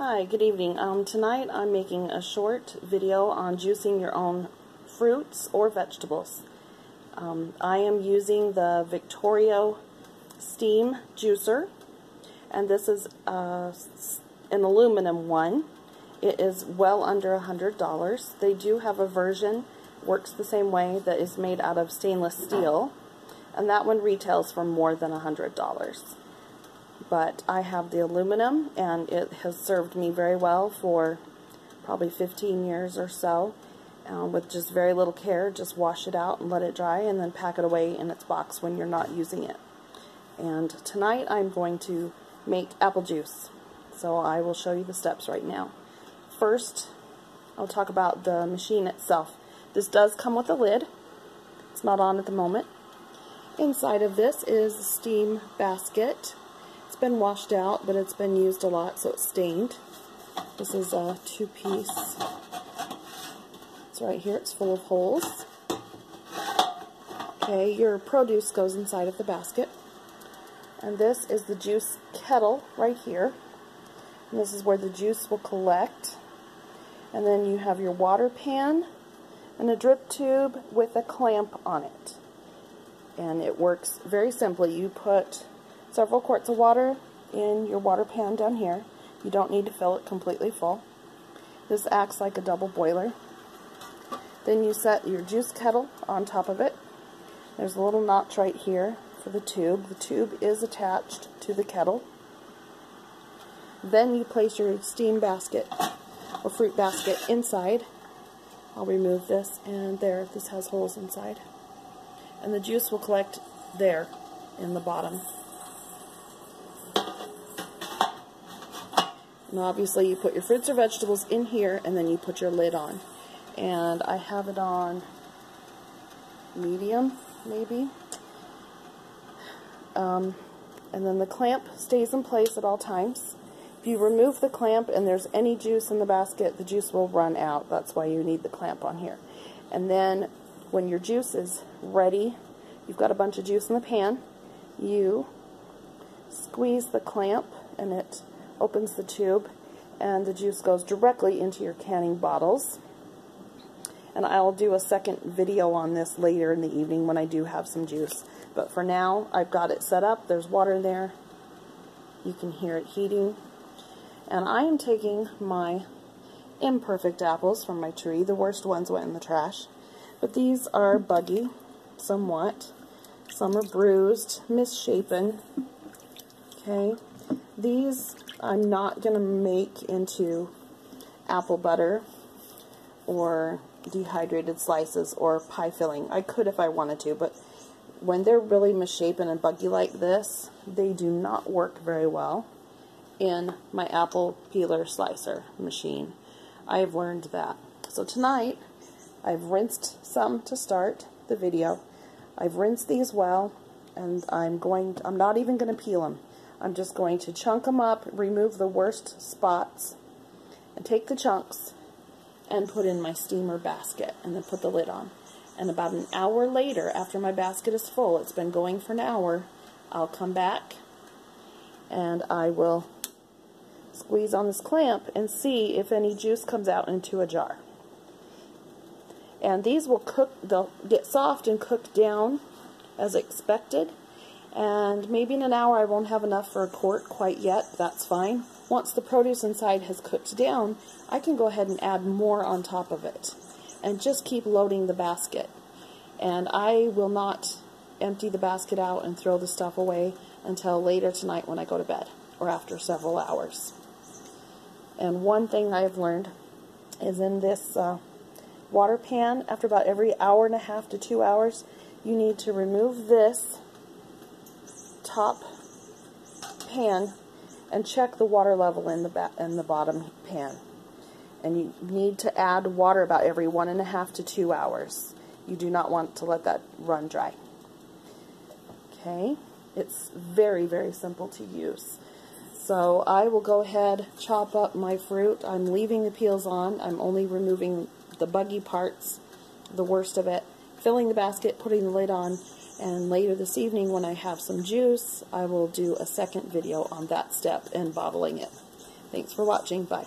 Hi, good evening. Tonight I'm making a short video on juicing your own fruits or vegetables. I am using the Victorio Steam Juicer, and this is an aluminum one. It is well under $100. They do have a version, works the same way, that is made out of stainless steel, and that one retails for more than $100. But I have the aluminum, and it has served me very well for probably 15 years or so. With just very little care, just wash it out and let it dry, and then pack it away in its box when you're not using it. And tonight I'm going to make apple juice. So I will show you the steps right now. First, I'll talk about the machine itself. This does come with a lid. It's not on at the moment. Inside of this is a steam basket. It's been washed out, but it's been used a lot, so it's stained. This is a two-piece. It's right here. It's full of holes. Okay, your produce goes inside of the basket. And this is the juice kettle right here. And this is where the juice will collect. And then you have your water pan and a drip tube with a clamp on it. And it works very simply. You put several quarts of water in your water pan down here. You don't need to fill it completely full. This acts like a double boiler. Then you set your juice kettle on top of it. There's a little notch right here for the tube. The tube is attached to the kettle. Then you place your steam basket or fruit basket inside. I'll remove this, and there, this has holes inside. And the juice will collect there in the bottom. And obviously you put your fruits or vegetables in here, and then you put your lid on. And I have it on medium, maybe. And then the clamp stays in place at all times. If you remove the clamp and there's any juice in the basket, the juice will run out. That's why you need the clamp on here. And then when your juice is ready, you've got a bunch of juice in the pan, you squeeze the clamp and it opens the tube, and the juice goes directly into your canning bottles. And I'll do a second video on this later in the evening when I do have some juice. But for now, I've got it set up. There's water in there. You can hear it heating. And I am taking my imperfect apples from my tree. The worst ones went in the trash. But these are buggy, somewhat. Some are bruised, misshapen. Okay. These I'm not going to make into apple butter or dehydrated slices or pie filling. I could if I wanted to, but when they're really misshapen and buggy like this, they do not work very well in my apple peeler slicer machine. I have learned that. So tonight, I've rinsed some to start the video. I've rinsed these well, and I'm not even going to peel them. I'm just going to chunk them up, remove the worst spots, and take the chunks and put in my steamer basket, and then put the lid on. And about an hour later, after my basket is full, it's been going for an hour, I'll come back and I will squeeze on this clamp and see if any juice comes out into a jar. And these will cook, they'll get soft and cook down as expected. And maybe in an hour I won't have enough for a quart quite yet. That's fine. Once the produce inside has cooked down, I can go ahead and add more on top of it. And just keep loading the basket. And I will not empty the basket out and throw the stuff away until later tonight when I go to bed, or after several hours. And one thing I have learned is in this water pan, after about every hour and a half to 2 hours, you need to remove this top pan and check the water level in the bottom pan. And you need to add water about every 1.5 to 2 hours. You do not want to let that run dry. Okay, it's very, very simple to use. So I will go ahead, chop up my fruit. I'm leaving the peels on. I'm only removing the buggy parts, the worst of it, filling the basket, putting the lid on, and later this evening when I have some juice, I will do a second video on that step and bottling it. Thanks for watching. Bye.